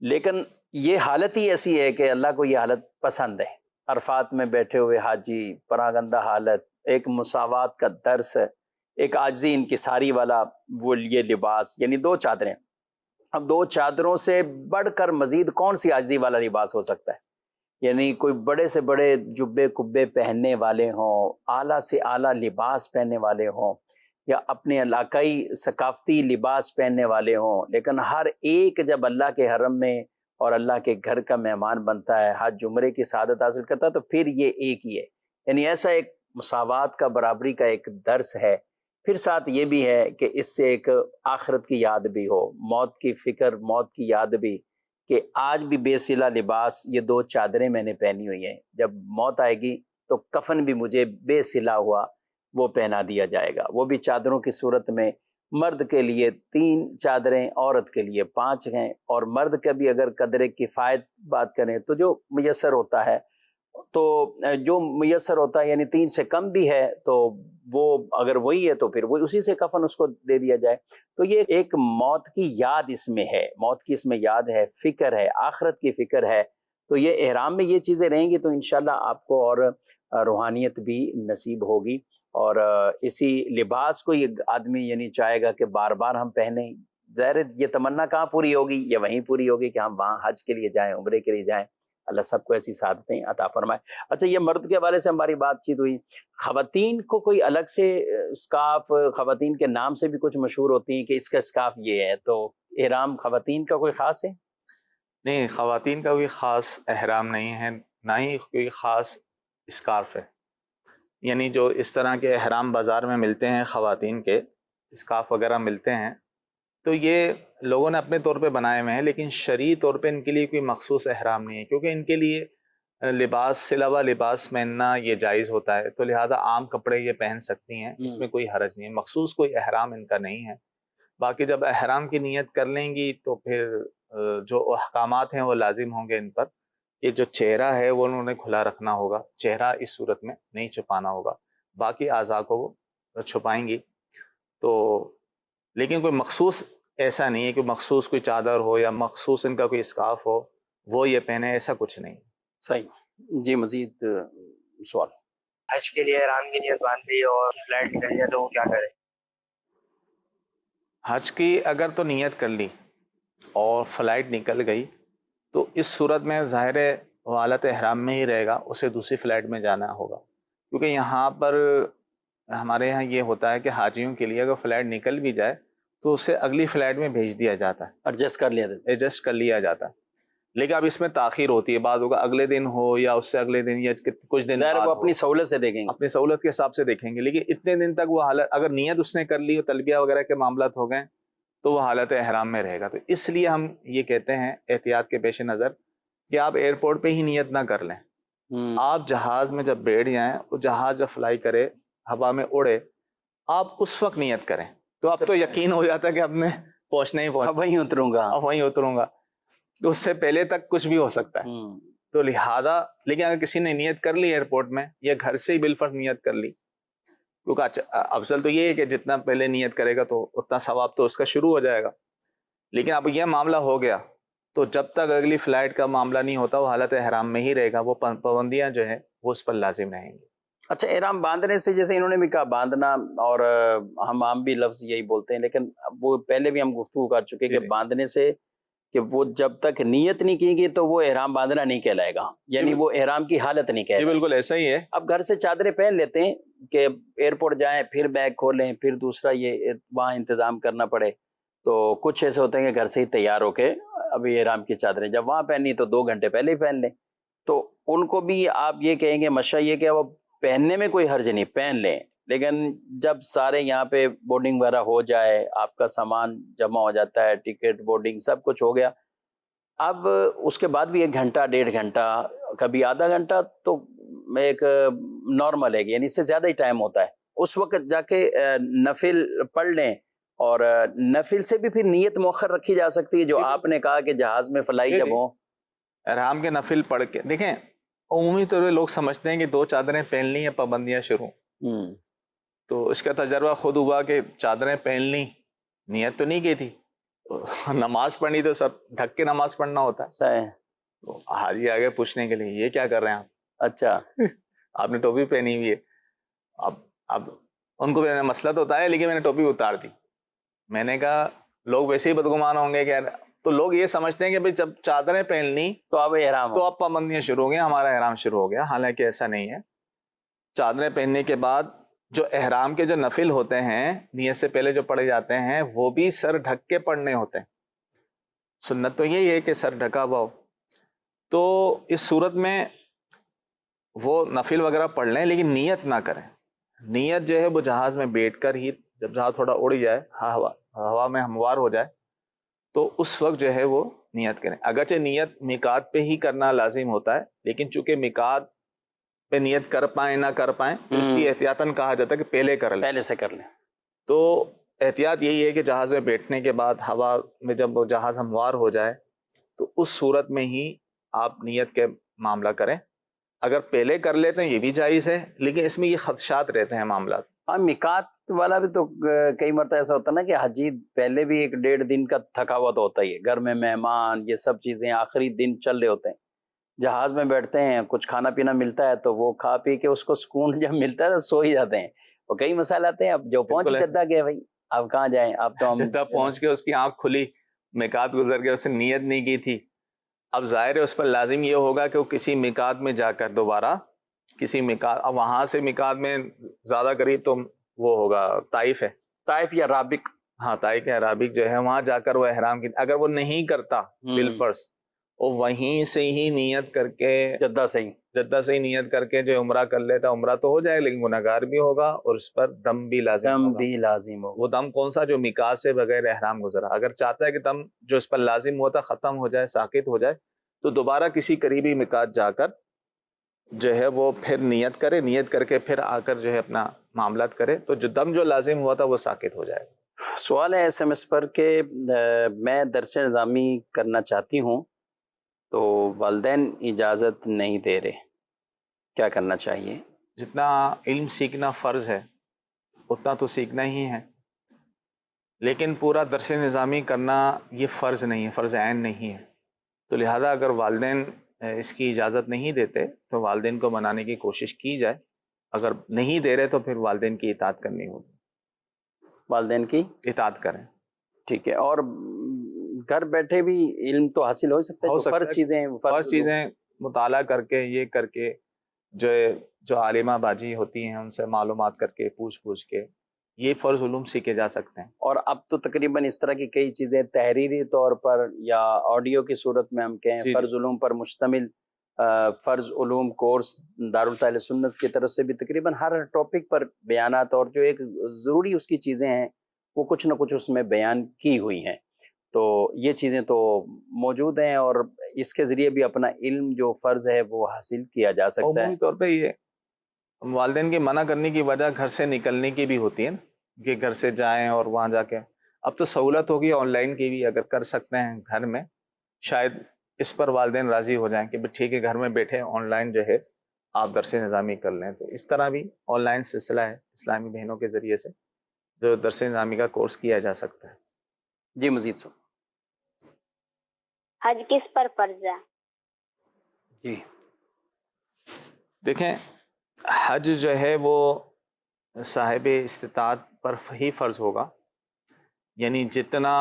[SPEAKER 2] لیکن یہ حالت ہی ایسی ہے کہ اللہ کو یہ حالت پسند ہے۔ عرفات میں بیٹھے ہوئے حاجی، پراگندہ حالت، ایک مساوات کا درس، ایک عاجزی انکساری والا وہ یہ لباس، یعنی 2 چادریں، اب 2 چادروں سے بڑھ کر مزید کون سی عاجزی والا لباس ہو سکتا ہے؟ یعنی کوئی بڑے سے بڑے جبے کبے پہننے والے ہوں، اعلیٰ سے اعلیٰ لباس پہننے والے ہوں، یا اپنے علاقائی ثقافتی لباس پہننے والے ہوں، لیکن ہر ایک جب اللہ کے حرم میں اور اللہ کے گھر کا مہمان بنتا ہے، حج عمرے کی سعادت حاصل کرتا ہے، تو پھر یہ ایک ہی ہے، یعنی ایسا ایک مساوات کا، برابری کا ایک درس ہے۔ پھر ساتھ یہ بھی ہے کہ اس سے ایک آخرت کی یاد بھی ہو، موت کی فکر، موت کی یاد بھی، کہ آج بھی بے صلہ لباس، یہ 2 چادریں میں نے پہنی ہوئی ہیں، جب موت آئے گی تو کفن بھی مجھے بے صلہ ہوا وہ پہنا دیا جائے گا، وہ بھی چادروں کی صورت میں، مرد کے لیے 3 چادریں، عورت کے لیے 5 ہیں، اور مرد کا بھی اگر قدر کفایت بات کریں تو جو میسر ہوتا ہے، تو جو میسر ہوتا ہے یعنی 3 سے کم بھی ہے تو وہ اگر وہی ہے تو پھر وہ اسی سے کفن اس کو دے دیا جائے۔ تو یہ ایک موت کی یاد اس میں ہے، موت کی اس میں یاد ہے، فکر ہے، آخرت کی فکر ہے، تو یہ احرام میں یہ چیزیں رہیں گی تو انشاءاللہ آپ کو اور روحانیت بھی نصیب ہوگی، اور اسی لباس کو یہ آدمی یعنی چاہے گا کہ بار بار ہم پہنیں۔ ظاہر یہ تمنا کہاں پوری ہوگی؟ یہ وہیں پوری ہوگی کہ ہم وہاں حج کے لیے جائیں، عمرے کے لیے جائیں، اللہ سب کو ایسی سعادتیں عطا فرمائے۔ اچھا، یہ مرد کے حوالے سے ہماری بات چیت ہوئی، خواتین کو کوئی الگ سے اسکارف، خواتین کے نام سے بھی کچھ مشہور ہوتی ہیں کہ اس کا اسکارف یہ ہے، تو احرام خواتین کا کوئی خاص ہے؟
[SPEAKER 3] نہیں، خواتین کا کوئی خاص احرام نہیں ہے، نہ ہی کوئی خاص اسکارف ہے، یعنی جو اس طرح کے احرام بازار میں ملتے ہیں خواتین کے اسکارف وغیرہ ملتے ہیں، تو یہ لوگوں نے اپنے طور پہ بنائے ہوئے ہیں، لیکن شرعی طور پہ ان کے لیے کوئی مخصوص احرام نہیں ہے، کیونکہ ان کے لیے لباس سلا ہوا لباس پہننا یہ جائز ہوتا ہے، تو لہذا عام کپڑے یہ پہن سکتی ہیں، اس میں کوئی حرج نہیں ہے، مخصوص کوئی احرام ان کا نہیں ہے۔ باقی جب احرام کی نیت کر لیں گی تو پھر جو احکامات ہیں وہ لازم ہوں گے ان پر، کہ جو چہرہ ہے وہ انہوں نے کھلا رکھنا ہوگا، چہرہ اس صورت میں نہیں چھپانا ہوگا، باقی اعضاء کو وہ چھپائیں گی۔ تو لیکن کوئی مخصوص ایسا نہیں ہے کہ مخصوص کوئی چادر ہو یا مخصوص ان کا کوئی اسکارف ہو وہ یہ پہنے، ایسا کچھ نہیں۔
[SPEAKER 2] صحیح جی، مزید سوال؟
[SPEAKER 6] حج کے لیے احرام کی نیت باندھ لی اور فلائٹ نکل جائے تو وہ کیا کرے؟
[SPEAKER 3] حج کی اگر تو نیت کر لی اور فلائٹ نکل گئی تو اس صورت میں ظاہر ہے وہ حالت احرام میں ہی رہے گا، اسے دوسری فلائٹ میں جانا ہوگا، کیونکہ یہاں پر ہمارے یہاں یہ ہوتا ہے کہ حاجیوں کے لیے اگر فلائٹ نکل بھی جائے تو اسے اگلی فلائٹ میں بھیج دیا جاتا ہے، ایڈجسٹ کر لیا جاتا ہے، لیکن اب اس میں تاخیر ہوتی ہے، بعد ہوگا اگلے دن ہو یا اس سے اگلے دن یا کچھ دن بعد،
[SPEAKER 2] وہ اپنی سہولت سے دیکھیں گے،
[SPEAKER 3] اپنی سہولت کے حساب سے دیکھیں گے، لیکن اتنے دن تک وہ حالت اگر نیت اس نے کر لی اور تلبیہ وغیرہ کے معاملات ہو گئے تو وہ حالت احرام میں رہے گا۔ تو اس لیے ہم یہ کہتے ہیں احتیاط کے پیش نظر کہ آپ ایئرپورٹ پہ ہی نیت نہ کر لیں، آپ جہاز میں جب بیٹھ جائیں، وہ جہاز جب فلائی کرے ہوا میں اڑے، آپ اس وقت نیت کریں، تو اب تو یقین ہو جاتا ہے کہ اب میں پہنچنا ہی پہنچ،
[SPEAKER 2] وہیں اتروں گا،
[SPEAKER 3] تو اس سے پہلے تک کچھ بھی ہو سکتا ہے، تو لہذا لیکن اگر کسی نے نیت کر لی ایئرپورٹ میں یا گھر سے ہی بالفرض نیت کر لی، کیونکہ افضل تو یہ ہے کہ جتنا پہلے نیت کرے گا تو اتنا ثواب تو اس کا شروع ہو جائے گا، لیکن اب یہ معاملہ ہو گیا تو جب تک اگلی فلائٹ کا معاملہ نہیں ہوتا وہ حالت احرام میں ہی رہے گا، وہ پابندیاں جو ہیں وہ اس پر لازم رہیں گی۔
[SPEAKER 2] اچھا، احرام باندھنے سے جیسے انہوں نے بھی کہا باندھنا، اور ہم عام بھی لفظ یہی بولتے ہیں، لیکن وہ پہلے بھی ہم گفتگو کر چکے کہ باندھنے سے کہ وہ جب تک نیت نہیں کی گئی تو وہ احرام باندھنا نہیں کہلائے گا، یعنی وہ احرام کی حالت نہیں کہلائے گا۔
[SPEAKER 3] بالکل ایسا ہی ہے۔
[SPEAKER 2] اب گھر سے چادریں پہن لیتے ہیں کہ ایئرپورٹ جائیں پھر بیگ کھولیں پھر دوسرا یہ وہاں انتظام کرنا پڑے، تو کچھ ایسے ہوتے ہیں کہ گھر سے ہی تیار ہو کے ابھی احرام کی چادریں جب وہاں پہنی تو 2 گھنٹے پہلے ہی پہن لیں، تو ان کو بھی آپ یہ کہیں گے مشورہ یہ کہ وہ پہننے میں کوئی حرج نہیں، پہن لیں، لیکن جب سارے یہاں پہ بورڈنگ وغیرہ ہو جائے، آپ کا سامان جمع ہو جاتا ہے، ٹکٹ بورڈنگ سب کچھ ہو گیا، اب اس کے بعد بھی 1 گھنٹہ 1.5 گھنٹہ کبھی آدھا گھنٹہ تو ایک نارمل ہے، یعنی اس سے زیادہ ہی ٹائم ہوتا ہے، اس وقت جا کے نفل پڑھ لیں، اور نفل سے بھی پھر نیت مؤخر رکھی جا سکتی ہے، جو آپ نے کہا کہ جہاز میں فلائی جب ہو
[SPEAKER 3] احرام کے نفل پڑھ کے دیکھیں، عمومی طور پہ لوگ سمجھتے ہیں کہ 2 چادریں پہن لی ہیں پابندیاں شروع، تو اس کا تجربہ خود ہوا کہ چادریں پہن لی، نیت تو نہیں کی تھی، نماز پڑھنی تو سب ڈھک کے نماز پڑھنا ہوتا ہے، تو حاجی آگے پوچھنے کے لیے یہ کیا کر رہے ہیں آپ،
[SPEAKER 2] اچھا
[SPEAKER 3] آپ نے ٹوپی پہنی ہوئی ہے، اب ان کو مسئلہ تو ہوتا ہے، لیکن میں نے ٹوپی اتار دی، میں نے کہا لوگ ویسے ہی بدگمان ہوں گے کہ تو لوگ یہ سمجھتے ہیں کہ جب چادریں پہن لی
[SPEAKER 2] تو اب
[SPEAKER 3] پابندیاں شروع ہو گئی، ہمارا احرام شروع ہو گیا، حالانکہ ایسا نہیں ہے۔ چادریں پہننے کے بعد جو احرام کے جو نفل ہوتے ہیں نیت سے پہلے جو پڑھے جاتے ہیں وہ بھی سر ڈھک کے پڑھنے ہوتے ہیں، سنت تو یہی ہے کہ سر ڈھکا ہوا ہو، تو اس صورت میں وہ نفل وغیرہ پڑھ لیں لیکن نیت نہ کریں، نیت جو ہے وہ جہاز میں بیٹھ کر ہی، جب جہاز تھوڑا اڑ جائے ہوا میں ہموار ہو جائے تو اس وقت جو ہے وہ نیت کریں، اگرچہ نیت میقات پہ ہی کرنا لازم ہوتا ہے، لیکن چونکہ میقات پہ نیت کر پائیں نہ کر پائیں تو اس لیے احتیاطاً کہا جاتا ہے کہ پہلے سے کر لیں، تو احتیاط یہی ہے کہ جہاز میں بیٹھنے کے بعد ہوا میں جب جہاز ہموار ہو جائے تو اس صورت میں ہی آپ نیت کے معاملہ کریں، اگر پہلے کر لیتے ہیں یہ بھی جائز ہے، لیکن اس میں یہ خدشات رہتے ہیں معاملات۔
[SPEAKER 2] ہاں، میقات والا بھی تو کئی مرتبہ ایسا ہوتا ہے نا کہ حجی پہلے بھی 1-1.5 دن کا تھکا ہوا تو ہوتا ہی ہے، گھر میں مہمان یہ سب چیزیں آخری دن چل رہے ہوتے ہیں، جہاز میں بیٹھتے ہیں کچھ کھانا پینا ملتا ہے تو وہ کھا پی کے اس کو سکون جب ملتا ہے تو سو ہی جاتے ہیں، اور کئی مسائل آتے ہیں، اب جو پہنچ جدہ گئے بھائی اب کہاں جائیں، اب تو ہم
[SPEAKER 3] جدہ پہنچ کے اس کی آنکھ کھلی، میقات گزر گیا، اس نے نیت نہیں کی تھی، اب ظاہر ہے اس پر لازم یہ ہوگا کہ وہ کسی میقات میں جا کر دوبارہ کسی میقات، اب وہاں سے میقات میں زیادہ قریب تو وہ ہوگا طائف ہے،
[SPEAKER 2] طائف یا رابق،
[SPEAKER 3] ہاں طائف یا رابق جو ہے وہاں جا کر وہ احرام کی، اگر وہ نہیں کرتا بالفرض وہ وہیں سے ہی نیت کر کے جدہ سے ہی نیت کر کے جو عمرہ کر لیتا عمرہ تو ہو جائے لیکن گناہگار بھی ہوگا اور اس پر دم بھی لازم
[SPEAKER 2] دم
[SPEAKER 3] ہوگا.
[SPEAKER 2] بھی لازم ہو.
[SPEAKER 3] وہ دم کون سا؟ جو میقات سے بغیر احرام گزرا. اگر چاہتا ہے کہ دم جو اس پر لازم ہوتا ختم ہو جائے، ساقط ہو جائے، تو دوبارہ کسی قریبی میقات جا کر جو ہے وہ پھر نیت کرے، نیت کر کے پھر آ کر جو ہے اپنا معاملات کرے، تو جو دم جو لازم ہوا تھا وہ ساقط ہو جائے.
[SPEAKER 2] سوال ہے SMS پر کہ میں درس نظامی کرنا چاہتی ہوں تو والدین اجازت نہیں دے رہے، کیا کرنا چاہیے؟
[SPEAKER 3] جتنا علم سیکھنا فرض ہے اتنا تو سیکھنا ہی ہے، لیکن پورا درس نظامی کرنا یہ فرض نہیں ہے، فرض عین نہیں ہے. تو لہذا اگر والدین اس کی اجازت نہیں دیتے تو والدین کو منانے کی کوشش کی جائے. اگر نہیں دے رہے تو پھر والدین کی اطاعت کرنی ہوگی.
[SPEAKER 2] والدین کی
[SPEAKER 3] اطاعت کریں.
[SPEAKER 2] ٹھیک ہے. اور گھر بیٹھے بھی علم تو حاصل ہو سکتا ہے،
[SPEAKER 3] ہو
[SPEAKER 2] جو
[SPEAKER 3] سکتا
[SPEAKER 2] فرض
[SPEAKER 3] ہے.
[SPEAKER 2] چیزیں
[SPEAKER 3] فرض چیزیں مطالعہ کر کے، یہ کر کے، جو عالمہ باجی ہوتی ہیں ان سے معلومات کر کے، پوچھ کے یہ فرض علوم سیکھے جا سکتے ہیں.
[SPEAKER 2] اور اب تو تقریباً اس طرح کی کئی چیزیں تحریری طور پر یا آڈیو کی صورت میں ہم کہیں
[SPEAKER 3] جی
[SPEAKER 2] فرض علوم پر مشتمل فرض علوم کورس دارالتعلیم سنت کی طرف سے بھی تقریباً ہر ٹاپک پر بیانات اور جو ایک ضروری اس کی چیزیں ہیں وہ کچھ نہ کچھ اس میں بیان کی ہوئی ہیں. تو یہ چیزیں تو موجود ہیں اور اس کے ذریعے بھی اپنا علم جو فرض ہے وہ حاصل کیا جا سکتا ہے.
[SPEAKER 3] عمومی طور پہ یہ والدین کی منع کرنے کی وجہ گھر سے نکلنے کی بھی ہوتی ہے نا، کہ گھر سے جائیں اور وہاں جا کے. اب تو سہولت ہوگی آن لائن کی بھی، اگر کر سکتے ہیں گھر میں، شاید اس پر والدین راضی ہو جائیں کہ ٹھیک ہے گھر میں بیٹھے آن لائن جو ہے آپ درس نظامی کر لیں. تو اس طرح بھی آن لائن سلسلہ ہے اسلامی بہنوں کے ذریعے سے جو درس نظامی کا کورس کیا جا سکتا ہے.
[SPEAKER 2] جی مزید سو.
[SPEAKER 7] حج کس پر فرض ہے؟
[SPEAKER 2] جی
[SPEAKER 3] دیکھیں، حج جو ہے وہ صاحب استطاعت پر ہی فرض ہوگا، یعنی جتنا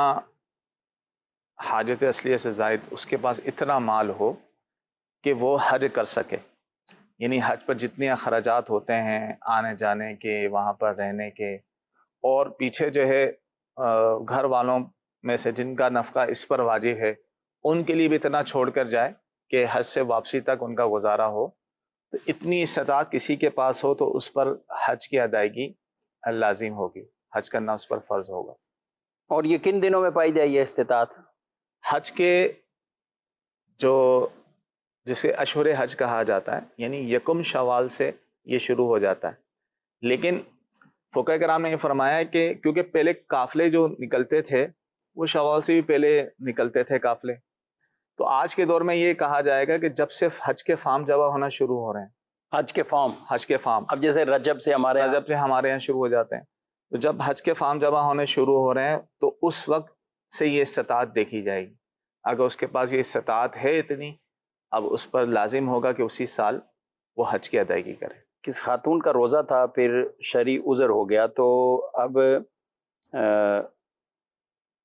[SPEAKER 3] حاجت اصلیہ سے زائد اس کے پاس اتنا مال ہو کہ وہ حج کر سکے. یعنی حج پر جتنے اخراجات ہوتے ہیں آنے جانے کے، وہاں پر رہنے کے، اور پیچھے جو ہے گھر والوں میں سے جن کا نفقہ اس پر واجب ہے ان کے لیے بھی اتنا چھوڑ کر جائے کہ حج سے واپسی تک ان کا گزارا ہو. تو اتنی استطاعت کسی کے پاس ہو تو اس پر حج کی ادائیگی لازم ہوگی، حج کرنا اس پر فرض ہوگا.
[SPEAKER 2] اور یہ کن دنوں میں پائی جائے یہ استطاعت؟
[SPEAKER 3] حج کے جو جسے اشہر حج کہا جاتا ہے، یعنی یکم شوال سے یہ شروع ہو جاتا ہے. لیکن فقہ کرام نے یہ فرمایا ہے کہ کیونکہ پہلے قافلے جو نکلتے تھے وہ شوال سے بھی پہلے نکلتے تھے قافلے، تو آج کے دور میں یہ کہا جائے گا کہ جب سے حج کے فارم جمع ہونا شروع ہو رہے ہیں،
[SPEAKER 2] حج کے فارم
[SPEAKER 3] اب
[SPEAKER 2] جیسے رجب سے
[SPEAKER 3] ہمارے یہاں شروع ہو جاتے ہیں، تو جب حج کے فارم جمع ہونے شروع ہو رہے ہیں تو اس وقت سے یہ استطاعت دیکھی جائے گی. اگر اس کے پاس یہ استطاعت ہے اتنی، اب اس پر لازم ہوگا کہ اسی سال وہ حج کی ادائیگی کرے.
[SPEAKER 2] کس خاتون کا روزہ تھا پھر شرعی عذر ہو گیا، تو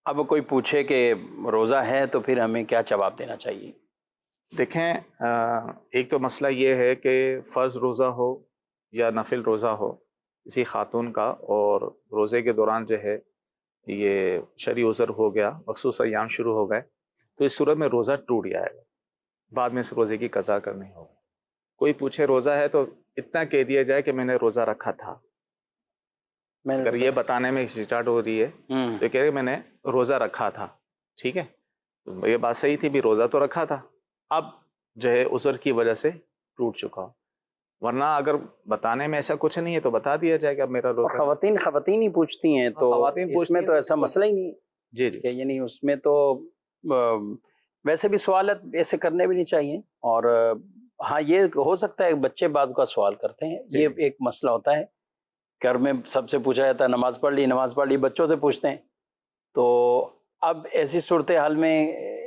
[SPEAKER 2] اب کوئی پوچھے کہ روزہ ہے تو پھر ہمیں کیا جواب دینا چاہیے؟
[SPEAKER 3] دیکھیں، ایک تو مسئلہ یہ ہے کہ فرض روزہ ہو یا نفل روزہ ہو کسی خاتون کا، اور روزے کے دوران جو ہے یہ شرعی عذر ہو گیا، مخصوص ایام شروع ہو گئے، تو اس صورت میں روزہ ٹوٹ جائے گا، بعد میں اس روزے کی قضا کرنی ہوگی. کوئی پوچھے روزہ ہے تو اتنا کہہ دیا جائے کہ میں نے روزہ رکھا تھا. اگر یہ بتانے میں اسٹارٹ ہو رہی ہے تو کہہ رہے میں نے روزہ رکھا تھا، ٹھیک ہے، تو یہ بات صحیح تھی، بھی روزہ تو رکھا تھا، اب جو ہے عذر کی وجہ سے ٹوٹ چکا ہو. ورنہ اگر بتانے میں ایسا کچھ نہیں ہے تو بتا دیا جائے گا میرا روزہ.
[SPEAKER 2] خواتین ہی پوچھتی ہیں تو اس میں تو ایسا مسئلہ ہی نہیں.
[SPEAKER 3] جی جی،
[SPEAKER 2] یعنی اس میں تو ویسے بھی سوالات ایسے کرنے بھی نہیں چاہیے. اور ہاں یہ ہو سکتا ہے بچے بعد کا سوال کرتے ہیں، یہ ایک مسئلہ ہوتا ہے. گھر میں سب سے پوچھا جاتا ہے نماز پڑھ لی، بچوں سے پوچھتے ہیں. تو اب ایسی صورتحال میں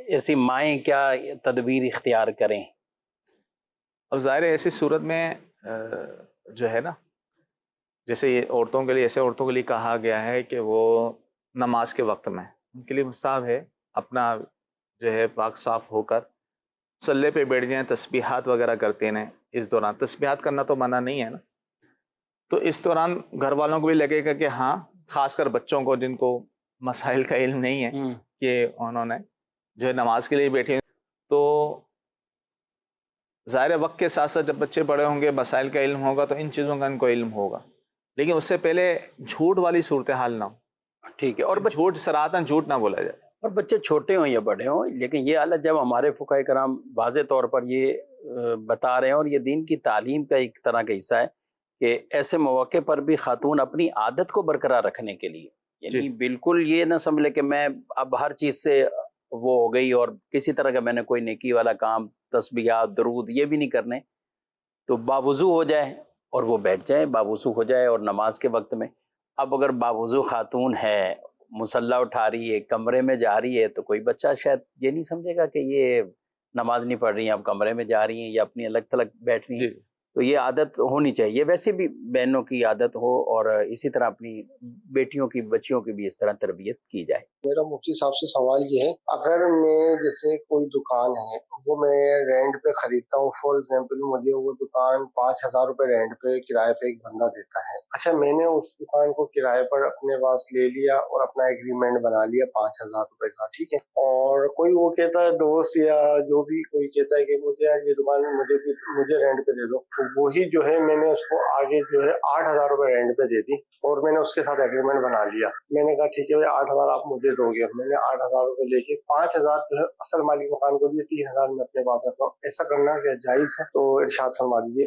[SPEAKER 2] ایسی مائیں کیا تدبیر اختیار کریں؟
[SPEAKER 3] اب ظاہر ہے ایسی صورت میں جو ہے نا، جیسے یہ عورتوں کے لیے، ایسے عورتوں کے لیے کہا گیا ہے کہ وہ نماز کے وقت میں ان کے لیے مستحب ہے اپنا جو ہے پاک صاف ہو کر مصلی پہ بیٹھ جائیں، تسبیحات وغیرہ کرتے ہیں. اس دوران تسبیحات کرنا تو منع نہیں ہے نا، تو اس دوران گھر والوں کو بھی لگے گا کہ ہاں، خاص کر بچوں کو جن کو مسائل کا علم نہیں ہے کہ انہوں نے جو ہے نماز کے لیے بیٹھے، تو ظاہر وقت کے ساتھ ساتھ جب بچے بڑے ہوں گے، مسائل کا علم ہوگا تو ان چیزوں کا ان کو علم ہوگا، لیکن اس سے پہلے جھوٹ والی صورتحال نہ ہو،
[SPEAKER 2] ٹھیک ہے. اور
[SPEAKER 3] جھوٹ سراہتاً جھوٹ نہ بولا جائے.
[SPEAKER 2] اور بچے چھوٹے ہوں یا بڑے ہوں، لیکن یہ حالت جب ہمارے فقہاء کرام واضح طور پر یہ بتا رہے ہیں، اور یہ دین کی تعلیم کا ایک طرح کا حصہ ہے کہ ایسے مواقع پر بھی خاتون اپنی عادت کو برقرار رکھنے کے لیے، یعنی بالکل یہ نہ سمجھ لے کہ میں اب ہر چیز سے وہ ہو گئی اور کسی طرح کا میں نے کوئی نیکی والا کام، تسبیحات، درود یہ بھی نہیں کرنے، تو باوضو ہو جائے اور وہ بیٹھ جائے، باوضو ہو جائے اور نماز کے وقت میں. اب اگر باوضو خاتون ہے، مصلی اٹھا رہی ہے، کمرے میں جا رہی ہے، تو کوئی بچہ شاید یہ نہیں سمجھے گا کہ یہ نماز نہیں پڑھ رہی ہیں، اب کمرے میں جا رہی ہیں یا اپنی الگ تھلگ بیٹھ رہی ہیں. تو یہ عادت ہونی چاہیے، ویسے بھی بہنوں کی عادت ہو، اور اسی طرح اپنی بیٹیوں کی، بچیوں کی بھی اس طرح تربیت کی جائے.
[SPEAKER 7] میرا مفتی صاحب سے سوال یہ ہے، اگر میں جیسے کوئی دکان ہے وہ میں رینٹ پہ خریدتا ہوں، فار ایگزامپل مجھے وہ دکان 5,000 روپے رینٹ پہ کرائے پہ ایک بندہ دیتا ہے. اچھا، میں نے اس دکان کو کرائے پر اپنے پاس لے لیا اور اپنا ایگریمنٹ بنا لیا 5,000 روپے کا، ٹھیک ہے. اور کوئی وہ کہتا ہے، دوست یا جو بھی کوئی کہتا ہے کہ مجھے یار یہ دکان مجھے رینٹ پہ دے دو، تو وہی جو ہے میں نے اس کو آگے جو ہے 8,000 روپے رینٹ پہ دے دی اور میں نے اس کے ساتھ ایگریمنٹ بنا لیا. میں نے کہا ٹھیک ہے 8,000 آپ مجھے دو گے. میں نے 8,000 روپے لے کے 5,000 جو ہے اصل مالک مکان کو دیے، 3,000 میں اپنے پاس رکھا ہوں. ایسا کرنا کیا جائز ہے؟ تو ارشاد فرما دیجیے.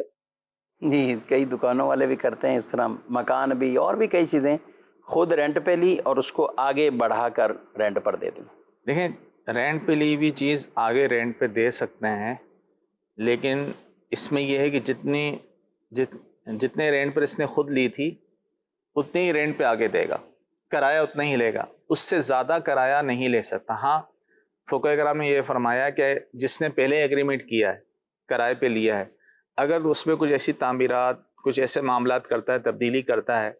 [SPEAKER 2] جی، کئی دکانوں والے بھی کرتے ہیں اس طرح، مکان بھی اور بھی کئی چیزیں خود رینٹ پہ لی اور اس کو آگے بڑھا کر رینٹ پر دے دیں.
[SPEAKER 3] دیکھیں، رینٹ پہ لی ہوئی چیز آگے رینٹ پہ دے سکتے ہیں، لیکن اس میں یہ ہے کہ جتنے رینٹ پر اس نے خود لی تھی اتنے ہی رینٹ پہ آگے دے گا، کرایہ اتنا ہی لے گا، اس سے زیادہ کرایہ نہیں لے سکتا. ہاں، فقہ کرام نے یہ فرمایا کہ جس نے پہلے ایگریمنٹ کیا ہے، کرائے پہ لیا ہے، اگر اس میں کچھ ایسی تعمیرات، کچھ ایسے معاملات کرتا ہے، تبدیلی کرتا ہے،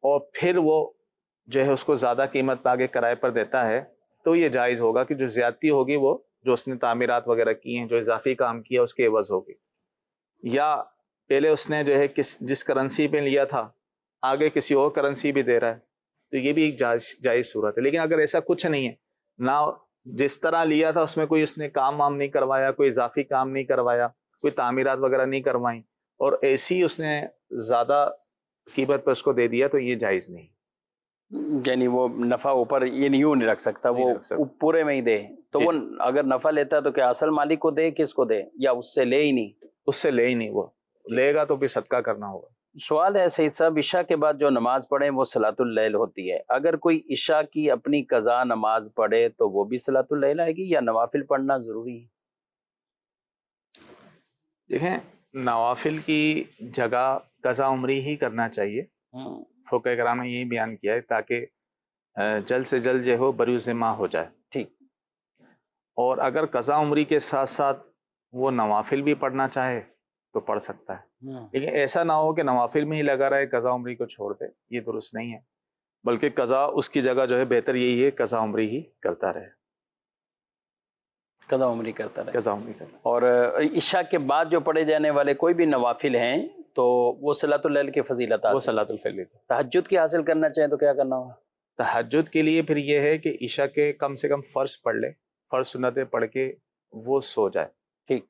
[SPEAKER 3] اور پھر وہ جو ہے اس کو زیادہ قیمت پہ آگے کرائے پر دیتا ہے، تو یہ جائز ہوگا کہ جو زیادتی ہوگی وہ جو اس نے تعمیرات وغیرہ کی ہیں، جو اضافی کام کیا اس کے عوض ہوگی. یا پہلے اس نے جو ہے جس کرنسی پہ لیا تھا آگے کسی اور کرنسی بھی دے رہا ہے، تو یہ بھی ایک جائز صورت ہے. لیکن اگر ایسا کچھ نہیں ہے، نہ جس طرح لیا تھا اس میں کوئی اس نے کام وام نہیں کروایا، کوئی اضافی کام نہیں کروایا، کوئی تعمیرات وغیرہ نہیں کروائیں، اور ایسی اس نے زیادہ قیمت پہ اس کو دے دیا، تو یہ جائز نہیں.
[SPEAKER 2] یعنی وہ نفع اوپر یہ یوں نہیں رکھ سکتا، وہ پورے میں ہی دے. تو وہ اگر نفع لیتا ہے تو کیا اصل مالک کو دے، کس کو دے، یا اس سے لے ہی نہیں؟
[SPEAKER 3] اس سے لے ہی نہیں، وہ لے گا تو بھی صدقہ کرنا ہوگا.
[SPEAKER 2] سوال ہے سید صاحب، عشاء کے بعد جو نماز پڑھیں وہ صلاۃ اللیل ہوتی ہے، اگر کوئی عشاء کی اپنی قضا نماز پڑھے تو وہ بھی صلاۃ اللیل آئے گی یا نوافل پڑھنا ضروری ہے؟
[SPEAKER 3] دیکھیں، نوافل کی جگہ قضا عمری ہی کرنا چاہیے. فقہ کرام نے یہی بیان کیا ہے تاکہ جلد سے جلد جو ہو بری ذمہ ہو جائے.
[SPEAKER 2] ٹھیک.
[SPEAKER 3] اور اگر قضا عمری کے ساتھ ساتھ وہ نوافل بھی پڑھنا چاہے تو پڑھ سکتا ہے، لیکن ایسا نہ ہو کہ نوافل میں ہی لگا رہے، قضا عمری کو چھوڑ دے، یہ درست نہیں ہے. بلکہ قضا اس کی جگہ جو ہے بہتر یہی ہے قضا عمری ہی کرتا رہے.
[SPEAKER 2] قضا عمری کرتا رہے.
[SPEAKER 3] قضا عمری کرتا.
[SPEAKER 2] اور عشاء کے بعد جو پڑھے جانے والے کوئی بھی نوافل ہیں تو وہ صلاۃ اللیل کی فضیلت حاصل،
[SPEAKER 3] وہ صلاۃ الفجر.
[SPEAKER 2] تہجد کی حاصل کرنا چاہیں تو کیا کرنا ہوگا؟
[SPEAKER 3] تہجد کے لیے پھر یہ ہے کہ عشاء کے کم سے کم فرض پڑھ لے، فرض سنتیں پڑھ کے وہ سو جائے.
[SPEAKER 2] ٹھیک.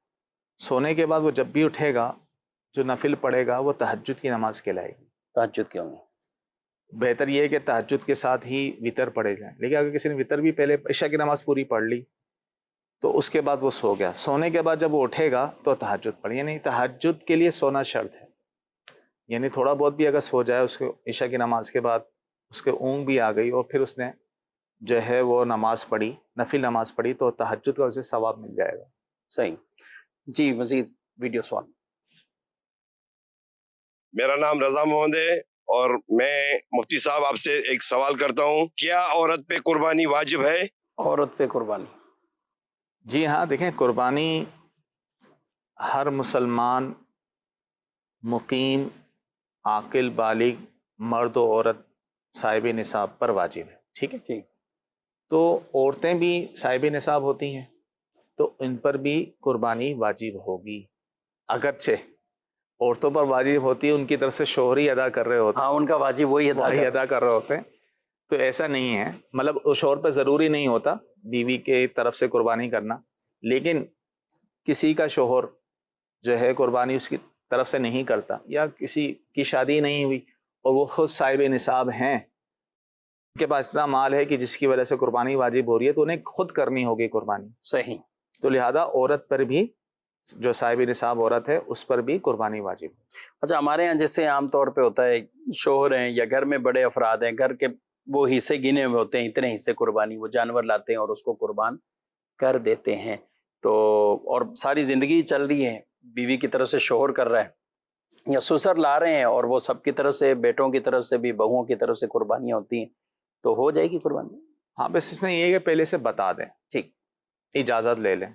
[SPEAKER 3] سونے کے بعد وہ جب بھی اٹھے گا جو نفل پڑھے گا وہ تہجد کی نماز کہلائے گی.
[SPEAKER 2] تہجد کیوں نہیں؟
[SPEAKER 3] بہتر یہ ہے کہ تہجد کے ساتھ ہی وطر پڑھے جائیں. لیکن اگر کسی نے وطر بھی پہلے عشاء کی نماز پوری پڑھ لی تو اس کے بعد وہ سو گیا، سونے کے بعد جب وہ اٹھے گا تو تہجد پڑھے. یعنی تہجد کے لیے سونا شرط ہے، یعنی تھوڑا بہت بھی اگر سو جائے اس کو عشاء کی نماز کے بعد، اس کے اونگ بھی آ گئی اور پھر اس نے جو ہے وہ نماز پڑھی، نفل نماز پڑھی، تو تہجد کا اسے ثواب مل جائے گا.
[SPEAKER 2] صحیح. جی، مزید ویڈیو سوال.
[SPEAKER 8] میرا نام رضا محمد ہے اور میں مفتی صاحب آپ سے ایک سوال کرتا ہوں، کیا عورت پہ قربانی واجب ہے؟
[SPEAKER 2] عورت پہ قربانی؟
[SPEAKER 3] جی ہاں، دیکھیں، قربانی ہر مسلمان مقیم عاقل بالغ مرد و عورت صاحب نصاب پر واجب ہے. ٹھیک ہے.
[SPEAKER 2] ٹھیک.
[SPEAKER 3] تو عورتیں بھی صاحب نصاب ہوتی ہیں تو ان پر بھی قربانی واجب ہوگی. اگرچہ عورتوں پر واجب ہوتی ہے، ان کی طرف سے شوہر ہی ادا کر رہے ہوتے ہیں.
[SPEAKER 2] ہاں، ان کا واجب وہی
[SPEAKER 3] ادا کر رہے ہوتے ہیں. تو ایسا نہیں ہے، مطلب شوہر پہ ضروری نہیں ہوتا بیوی کے طرف سے قربانی کرنا، لیکن کسی کا شوہر جو ہے قربانی اس کی طرف سے نہیں کرتا، یا کسی کی شادی نہیں ہوئی اور وہ خود صاحب نصاب ہیں، ان کے پاس اتنا مال ہے کہ جس کی وجہ سے قربانی واجب ہو رہی ہے، تو انہیں خود کرنی ہوگی قربانی.
[SPEAKER 2] صحیح.
[SPEAKER 3] تو لہذا عورت پر بھی، جو صاحب نصاب عورت ہے اس پر بھی قربانی واجب.
[SPEAKER 2] اچھا، ہمارے ہاں جیسے عام طور پہ ہوتا ہے شوہر ہیں یا گھر میں بڑے افراد ہیں، گھر کے وہ حصے گنے ہوئے ہوتے ہیں، اتنے حصے قربانی، وہ جانور لاتے ہیں اور اس کو قربان کر دیتے ہیں. تو اور ساری زندگی چل رہی ہے، بیوی کی طرف سے شوہر کر رہا ہے یا سسر لا رہے ہیں، اور وہ سب کی طرف سے، بیٹوں کی طرف سے بھی، بہوؤں کی طرف سے قربانیاں ہوتی ہیں، تو ہو جائے گی قربانی؟
[SPEAKER 3] ہاں، بس اس میں یہ ہے کہ پہلے سے بتا دیں،
[SPEAKER 2] ٹھیک،
[SPEAKER 3] اجازت لے لیں،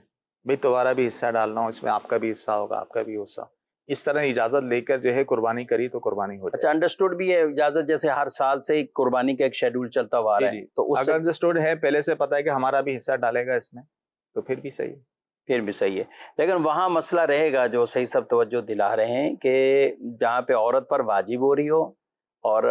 [SPEAKER 3] بھئی تمہارا بھی حصہ ڈالنا ہو، اس میں آپ کا بھی حصہ ہوگا، آپ کا بھی حصہ، اس طرح اجازت لے کر جو ہے قربانی کری تو قربانی ہو جائے.
[SPEAKER 2] اچھا، انڈرسٹوڈ بھی ہے اجازت، جیسے ہر سال سے ایک قربانی کا ایک شیڈول چلتا ہوا آ رہا ہے، تو اس
[SPEAKER 3] اگر انڈرسٹوڈ ہے، پہلے سے پتہ ہے کہ ہمارا بھی حصہ ڈالے گا اس میں، تو پھر بھی صحیح ہے.
[SPEAKER 2] پھر بھی صحیح ہے. لیکن وہاں مسئلہ رہے گا جو صحیح سب توجہ دلا رہے ہیں کہ جہاں پہ عورت پر واجب ہو رہی ہو اور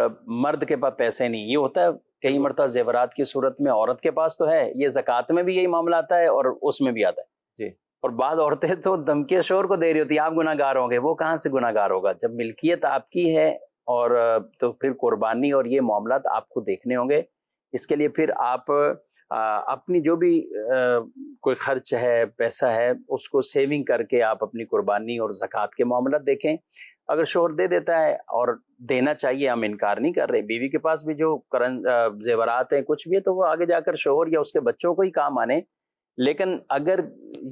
[SPEAKER 2] مرد کے پاس پیسے نہیں. یہ ہوتا ہے کئی مرتبہ زیورات کی صورت میں عورت کے پاس تو ہے، یہ زکوٰۃ میں بھی یہی معاملہ آتا ہے اور اس میں بھی آتا ہے
[SPEAKER 3] جی.
[SPEAKER 2] اور بعض عورتیں تو دھمکی شوہر کو دے رہی ہوتی ہیں، آپ گناہ گار ہوں گے. وہ کہاں سے گناہ گار ہوگا جب ملکیت آپ کی ہے؟ اور تو پھر قربانی اور یہ معاملات آپ کو دیکھنے ہوں گے. اس کے لیے پھر آپ اپنی جو بھی کوئی خرچ ہے، پیسہ ہے، اس کو سیونگ کر کے آپ اپنی قربانی اور زکوٰۃ کے معاملات دیکھیں. اگر شوہر دے دیتا ہے، اور دینا چاہیے، ہم انکار نہیں کر رہے، بیوی کے پاس بھی جو زیورات ہیں، کچھ بھی ہے، تو وہ آگے جا کر شوہر یا اس کے بچوں کو ہی کام آنے. لیکن اگر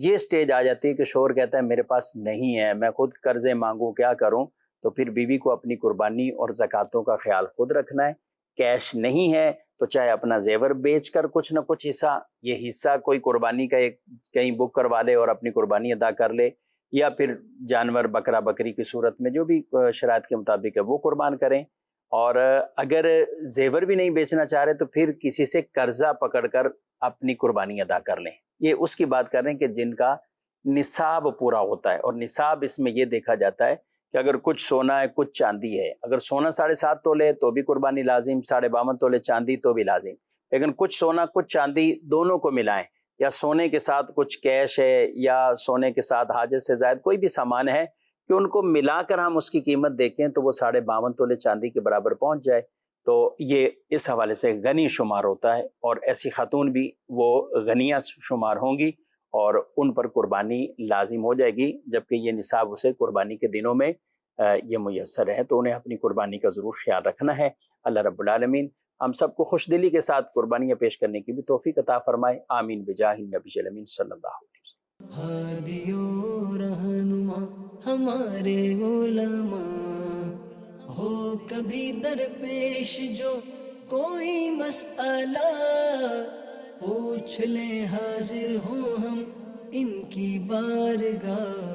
[SPEAKER 2] یہ سٹیج آ جاتی ہے کہ شوہر کہتا ہے میرے پاس نہیں ہے، میں خود قرضے مانگوں، کیا کروں، تو پھر بیوی کو اپنی قربانی اور زکوٰۃوں کا خیال خود رکھنا ہے. کیش نہیں ہے تو چاہے اپنا زیور بیچ کر کچھ نہ کچھ حصہ، یہ حصہ کوئی قربانی کا ایک کہیں بک کروا لے اور اپنی قربانی ادا کر لے، یا پھر جانور بکرا بکری کی صورت میں جو بھی شرائط کے مطابق ہے وہ قربان کریں. اور اگر زیور بھی نہیں بیچنا چاہ رہے تو پھر کسی سے قرضہ پکڑ کر اپنی قربانی ادا کر لیں. یہ اس کی بات کر رہے ہیں کہ جن کا نصاب پورا ہوتا ہے، اور نصاب اس میں یہ دیکھا جاتا ہے کہ اگر کچھ سونا ہے، کچھ چاندی ہے، اگر سونا 7.5 تولے تو بھی قربانی لازم، 52.5 تولے چاندی تو بھی لازم. لیکن کچھ سونا کچھ چاندی دونوں کو ملائیں، یا سونے کے ساتھ کچھ کیش ہے، یا سونے کے ساتھ حاجت سے زائد کوئی بھی سامان ہے، کہ ان کو ملا کر ہم اس کی قیمت دیکھیں تو وہ 52.5 تولے چاندی کے برابر پہنچ جائے، تو یہ اس حوالے سے غنی شمار ہوتا ہے. اور ایسی خاتون بھی وہ غنیہ شمار ہوں گی اور ان پر قربانی لازم ہو جائے گی، جبکہ یہ نصاب اسے قربانی کے دنوں میں یہ میسر ہے. تو انہیں اپنی قربانی کا ضرور خیال رکھنا ہے. اللہ رب العالمین ہم سب کو خوش دلی کے ساتھ قربانیاں پیش کرنے کی بھی توفیق عطا فرمائے. آمین بجاہ النبی الامین صلی اللہ علیہ وسلم.
[SPEAKER 1] ہادی و رہنما ہمارے علماء، ہو کبھی درپیش جو کوئی مسئلہ، پوچھ لیں حاضر ہوں ہم ان کی بارگاہ.